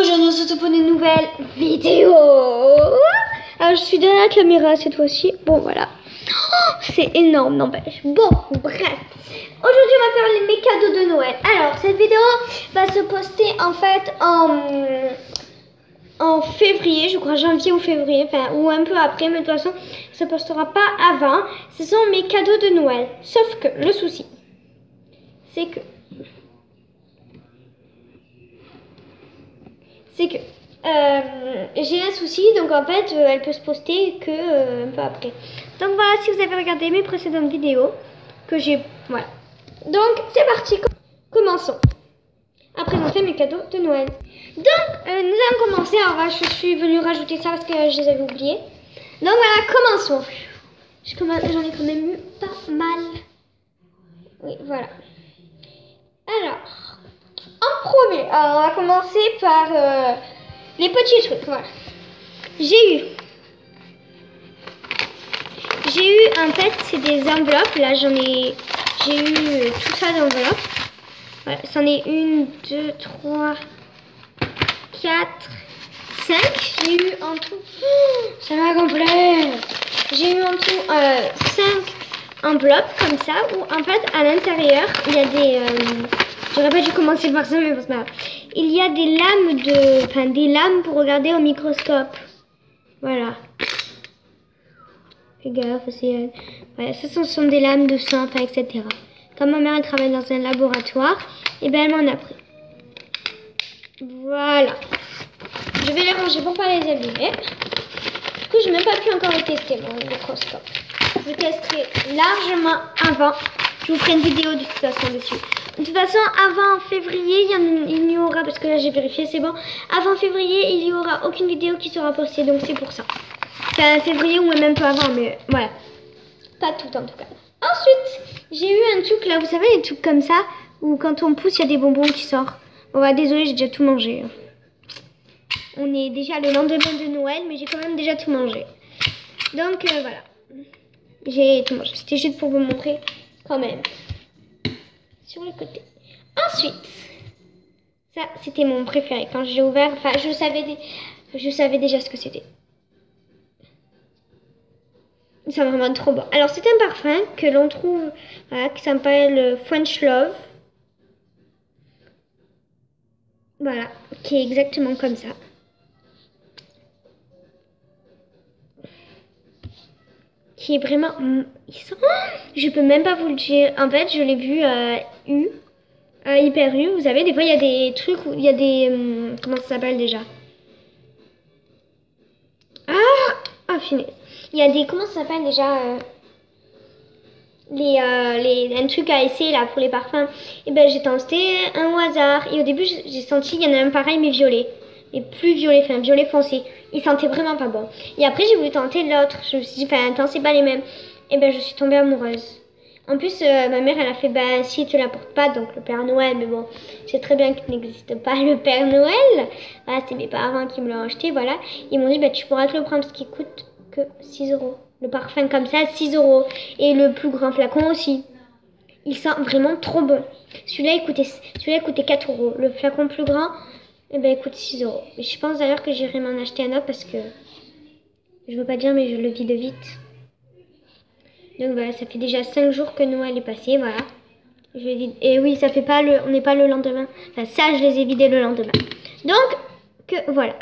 Aujourd'hui on se retrouve pour une nouvelle vidéo. Alors je suis derrière la caméra cette fois-ci. Bon voilà. Oh, c'est énorme, n'empêche. Bon, bref. Aujourd'hui on va faire mes cadeaux de Noël. Alors cette vidéo va se poster en fait en février, je crois janvier ou février, enfin ou un peu après, mais de toute façon ça ne postera pas avant. Ce sont mes cadeaux de Noël. Sauf que le souci, c'est que j'ai un souci, donc en fait elle peut se poster que un peu après. Donc voilà, si vous avez regardé mes précédentes vidéos que j'ai, voilà. Donc c'est parti, commençons à présenter mes cadeaux de Noël. Donc nous allons commencer. Alors je suis venue rajouter ça parce que je les avais oubliés. Donc voilà, commençons. J'en ai quand même eu pas mal. Oui, voilà. Alors en premier, alors on va commencer par les petits trucs, voilà. J'ai eu en fait, c'est des enveloppes. Là j'ai eu tout ça d'enveloppes. Voilà, c'en est 1, 2, 3, 4, 5. J'ai eu en tout, ça va complet. J'ai eu en tout 5 enveloppes comme ça, où en fait à l'intérieur il y a des j'aurais pas dû commencer par ça, mais bon, c'est pas grave. Il y a des lames des lames pour regarder au microscope. Voilà. Fais gaffe, c'est voilà, ça ce sont des lames de sang, etc. Comme ma mère elle travaille dans un laboratoire, et ben elle m'en a pris. Voilà. Je vais les ranger pour pas les abîmer. Du coup, j'ai même pas pu encore les tester mon microscope. Je testerai largement avant. Je vous ferai une vidéo de toute façon dessus. De toute façon, avant février, il n'y aura, parce que là j'ai vérifié, c'est bon. Avant février, il n'y aura aucune vidéo qui sera postée, donc c'est pour ça. C'est février ou même pas avant, mais voilà. Pas tout en tout cas. Ensuite, j'ai eu un truc là, vous savez, les trucs comme ça, où quand on pousse, il y a des bonbons qui sortent. Bon bah désolé, j'ai déjà tout mangé. On est déjà le lendemain de Noël, mais j'ai quand même déjà tout mangé. Donc voilà. J'ai tout mangé. C'était juste pour vous montrer quand même. Sur le côté. Ensuite, ça c'était mon préféré. Quand j'ai ouvert, enfin je savais déjà ce que c'était. C'est vraiment trop bon. Alors c'est un parfum que l'on trouve, voilà, qui s'appelle French Love. Voilà, qui est exactement comme ça. Qui est vraiment, je peux même pas vous le dire. En fait, je l'ai vu Hyper U. Vous savez, des fois il y a des trucs où il y a des comment ça s'appelle déjà? Ah, finesse. Il y a des, comment ça s'appelle déjà, un truc à essayer là pour les parfums. Et ben j'ai tenté un au hasard. Et au début j'ai senti, il y en a un pareil mais violet. Mais plus violet, enfin violet foncé. Il sentait vraiment pas bon. Et après j'ai voulu tenter l'autre. Je me suis dit, enfin attends, c'est pas les mêmes. Et ben je suis tombée amoureuse. En plus ma mère elle a fait, bah si tu l'apportes pas, donc le Père Noël. Mais bon, c'est très bien qu'il n'existe pas le Père Noël. Voilà, c'est mes parents qui me l'ont acheté, voilà. Ils m'ont dit, bah tu pourras te le prendre parce qu'il coûte que 6 €. Le parfum comme ça, 6 €. Et le plus grand flacon aussi. Il sent vraiment trop bon. Celui-là coûtait 4 €. Le flacon plus grand, eh ben, il coûte 6 €. Et je pense d'ailleurs que j'irai m'en acheter un autre parce que, je veux pas dire, mais je le vide vite. Donc voilà, ça fait déjà 5 jours que Noël est passé, voilà. Je vide. Et oui, ça fait pas on n'est pas le lendemain. Enfin, ça, je les ai vidés le lendemain. Donc, voilà.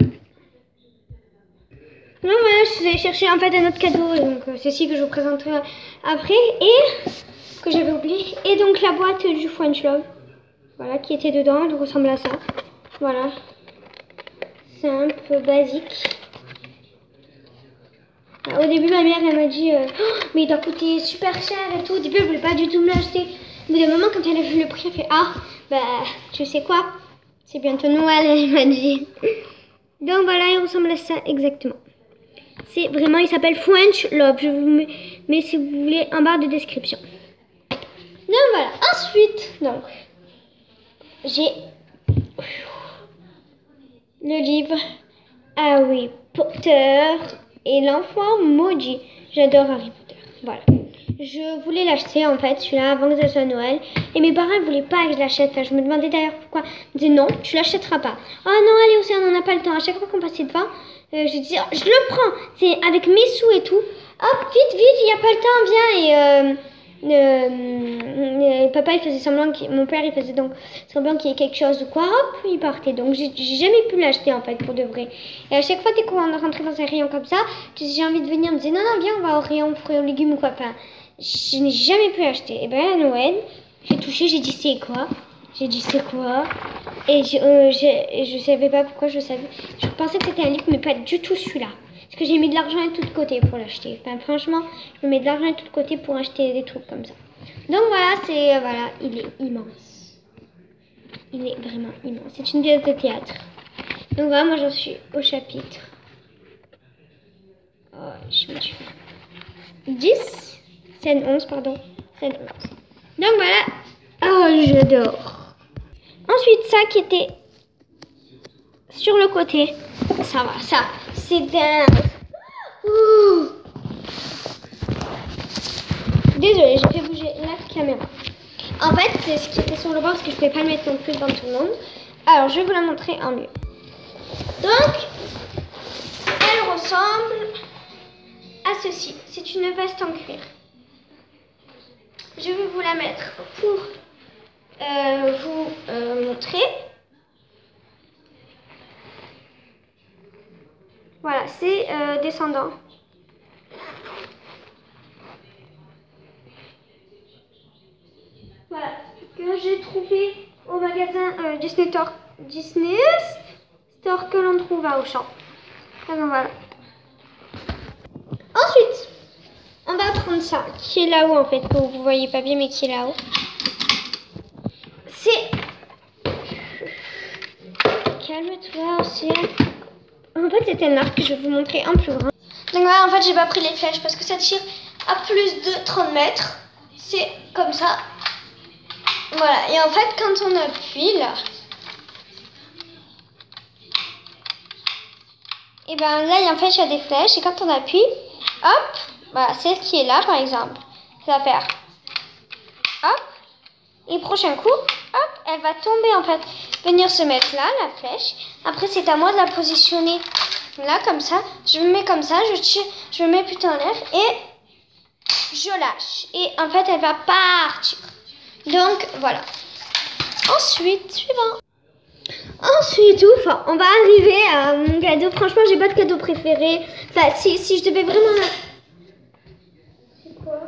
Non, voilà, je suis allée chercher en fait un autre cadeau. Donc, c'est ci que je vous présenterai après. Et que j'avais oublié. Et donc, la boîte du French Love. Voilà, qui était dedans. Elle ressemble à ça. Voilà. C'est un peu basique. Au début, ma mère, elle m'a dit oh, mais il doit coûter super cher et tout. Au début, elle voulait pas du tout me l'acheter. Mais de moment, quand elle a vu le prix, elle fait ah, bah, tu sais quoi? C'est bientôt Noël, elle m'a dit. Donc, voilà, il ressemble à ça exactement. C'est vraiment, il s'appelle French Love. Je vous mets si vous voulez en barre de description. Donc voilà. Ensuite, donc j'ai le livre Harry Potter et l'enfant maudit. J'adore Harry Potter. Voilà. Je voulais l'acheter en fait, celui-là, avant que ça soit Noël. Et mes parents ne voulaient pas que je l'achète. Enfin, je me demandais d'ailleurs pourquoi. Ils me disaient non, tu l'achèteras pas. Oh non, allez, Océane, on n'a pas le temps. À chaque fois qu'on passait devant, je disais, oh, je le prends. C'est avec mes sous et tout. Hop, vite, vite, il n'y a pas le temps, viens. Et papa, il faisait semblant mon père, il faisait donc semblant qu'il y ait quelque chose ou quoi. Hop, il partait. Donc, j'ai jamais pu l'acheter en fait, pour de vrai. Et à chaque fois, dès qu'on rentrait dans un rayon comme ça, j'ai envie de venir, me disait, non, non, viens, on va au rayon fruits et légumes ou quoi. Enfin, je n'ai jamais pu acheter. Et ben à Noël, j'ai touché, j'ai dit c'est quoi? J'ai dit c'est quoi? Et je savais pas pourquoi je savais. Je pensais que c'était un livre, mais pas du tout celui-là. Parce que j'ai mis de l'argent de tous côtés pour l'acheter. Enfin, franchement, je mets de l'argent de tous côtés pour acheter des trucs comme ça. Donc voilà, voilà, il est immense. Il est vraiment immense. C'est une pièce de théâtre. Donc voilà, moi j'en suis au chapitre. Oh, je me suis 10. Scène 11, pardon. Scène 11. Donc voilà. Oh, j'adore. Ensuite, ça qui était sur le côté. Ça va, ça. C'est dingue. Ouh. Désolée, j'ai fait bouger la caméra. En fait, c'est ce qui était sur le bord parce que je ne pouvais pas le mettre non plus devant tout le monde. Alors, je vais vous la montrer en mieux. Donc, elle ressemble à ceci. C'est une veste en cuir. Je vais vous la mettre pour vous montrer. Voilà, c'est descendant. Voilà, que j'ai trouvé au magasin Disney Store que l'on trouve à Auchan. Alors voilà. Ensuite, on va prendre ça, qui est là-haut en fait, que vous voyez pas bien, mais qui est là-haut. C'est... Calme-toi, Océane. En fait, c'est un arc que je vais vous montrer en plus grand. Donc voilà, en fait, j'ai pas pris les flèches parce que ça tire à plus de 30 mètres. C'est comme ça. Voilà, et en fait, quand on appuie là, et ben là, en fait, il y a des flèches, et quand on appuie, hop, voilà, celle qui est là, par exemple, ça va faire, hop, et prochain coup, hop, elle va tomber, en fait, venir se mettre là, la flèche. Après, c'est à moi de la positionner là, comme ça. Je me mets comme ça, je tire, je me mets plutôt en l'air, et je lâche. Et en fait, elle va partir. Donc, voilà. Ensuite, suivant. Ensuite, ouf, on va arriver à mon cadeau. Franchement, j'ai pas de cadeau préféré. Enfin, si je devais vraiment... C'est quoi?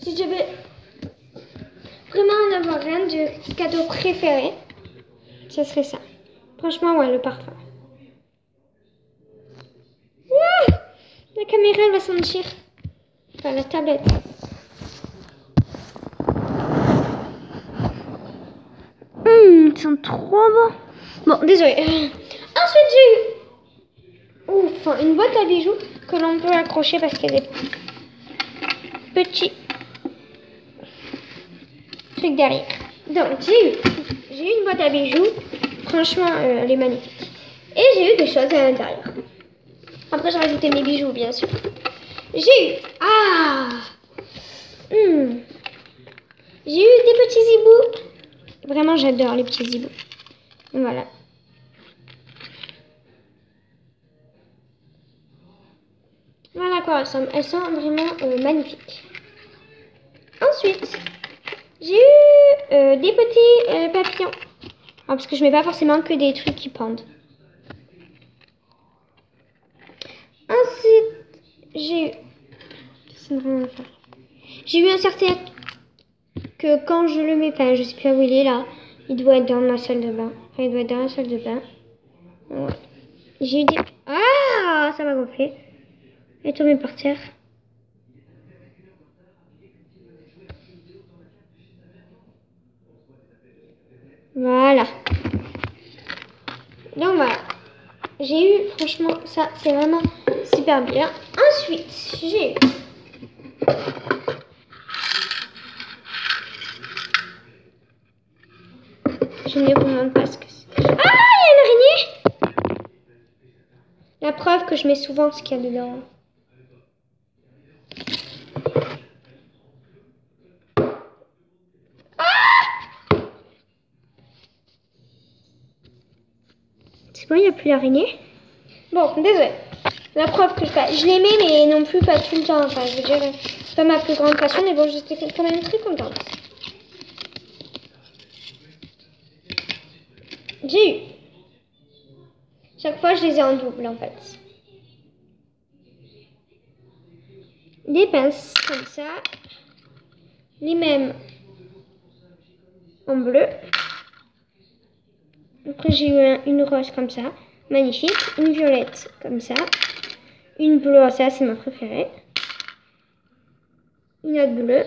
Si je devais vraiment en avoir un de cadeau préféré, ce serait ça. Franchement, ouais, le parfum. Ouah, la caméra, elle va sentir. Enfin, la tablette. Ils sont trop bons. Bon, désolé. Ensuite, j'ai eu une boîte à bijoux que l'on peut accrocher parce qu'elle est petits trucs derrière. Donc, j'ai eu une boîte à bijoux. Franchement, elle est magnifique. Et j'ai eu des choses à l'intérieur. Après, j'ai rajouté mes bijoux, bien sûr. J'ai eu... J'ai eu des petits hiboux. Vraiment, j'adore les petits hiboux. Voilà. Voilà à quoi elles ressemblent. Elles sont vraiment magnifiques. Ensuite, j'ai eu des petits papillons. Parce que je mets pas forcément que des trucs qui pendent. Ensuite, j'ai eu... J'ai eu un certain que quand je le mets, enfin je sais plus où il est là, il doit être dans ma salle de bain. Enfin, il doit être dans la salle de bain. Ouais. J'ai eu des... Ah, ça m'a gonflé. Elle est tombée par terre. Voilà. Donc voilà. J'ai eu, franchement, ça, c'est vraiment super bien. Ensuite, j'ai eu... Je ne vous montre pas ce que c'est. Ah, il y a une araignée! La preuve que je mets souvent ce qu'il y a dedans. C'est bon, il n'y a plus l'araignée. Bon, désolé. La preuve que je l'aimais, mais non plus pas tout le temps. Enfin, je veux dire, c'est pas ma plus grande passion, mais bon, j'étais quand même très contente. J'ai eu. Chaque fois, je les ai en double, en fait. Des pinces comme ça. Les mêmes en bleu. Après, j'ai eu une rose comme ça. Magnifique. Une violette comme ça. Une bleue, ça c'est ma préférée. Une autre bleue.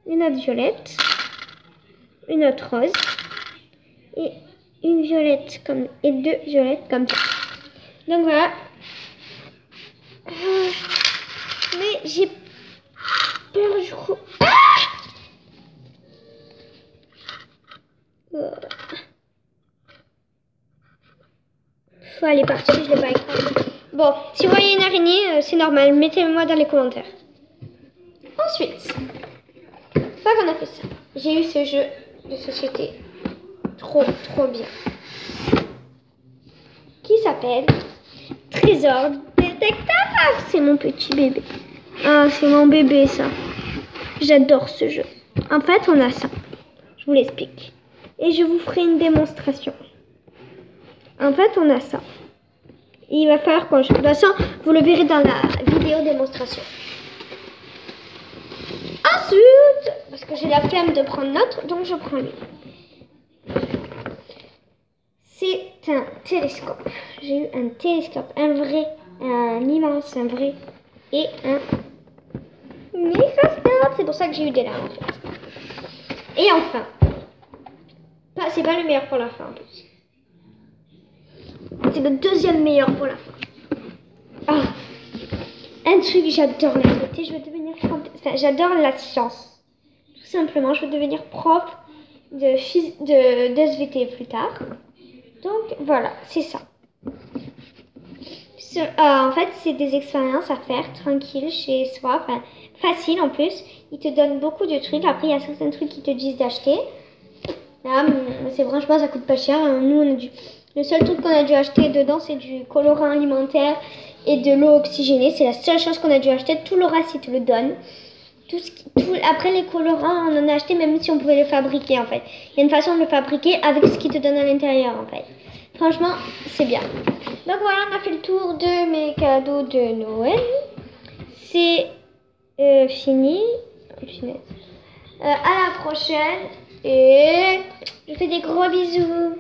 Une autre violette. Une autre rose. Et une violette comme et deux violettes comme ça. Donc voilà. Mais j'ai peur du coup. Elle est partie, je l'ai pas écrasée. Bon, si vous voyez une araignée, c'est normal. Mettez-moi dans les commentaires. Ensuite, une fois qu'on a fait ça, j'ai eu ce jeu de société trop bien. Qui s'appelle Trésor Détecteur. C'est mon petit bébé. Ah, c'est mon bébé ça. J'adore ce jeu. En fait, on a ça. Je vous l'explique. Et je vous ferai une démonstration. En fait, on a ça. Il va falloir qu'on... De toute façon, vous le verrez dans la vidéo démonstration. Ensuite, parce que j'ai la flemme de prendre l'autre, donc je prends lui. C'est un télescope. J'ai eu un télescope, un vrai, un immense, un vrai, et un microscope. C'est pour ça que j'ai eu des larmes en fait. Et enfin, c'est pas le meilleur pour la fin en plus. C'est le deuxième meilleur pour la fin. Ah, un truc, j'adore la SVT, je veux devenir enfin, j'adore la science. Tout simplement, je veux devenir prof de SVT plus tard. Donc voilà, c'est ça. En fait, c'est des expériences à faire tranquille chez soi, enfin facile en plus. Ils te donnent beaucoup de trucs. Après, il y a certains trucs qui te disent d'acheter. Là, c'est franchement, ça coûte pas cher. Nous, on a le seul truc qu'on a dû acheter dedans, c'est du colorant alimentaire et de l'eau oxygénée. C'est la seule chose qu'on a dû acheter. Tout le reste, ils te le donnent. Après, les colorants, on en a acheté même si on pouvait le fabriquer, en fait. Il y a une façon de le fabriquer avec ce qu'ils te donnent à l'intérieur, en fait. Franchement, c'est bien. Donc voilà, on a fait le tour de mes cadeaux de Noël. C'est fini. À la prochaine. Et je fais des gros bisous.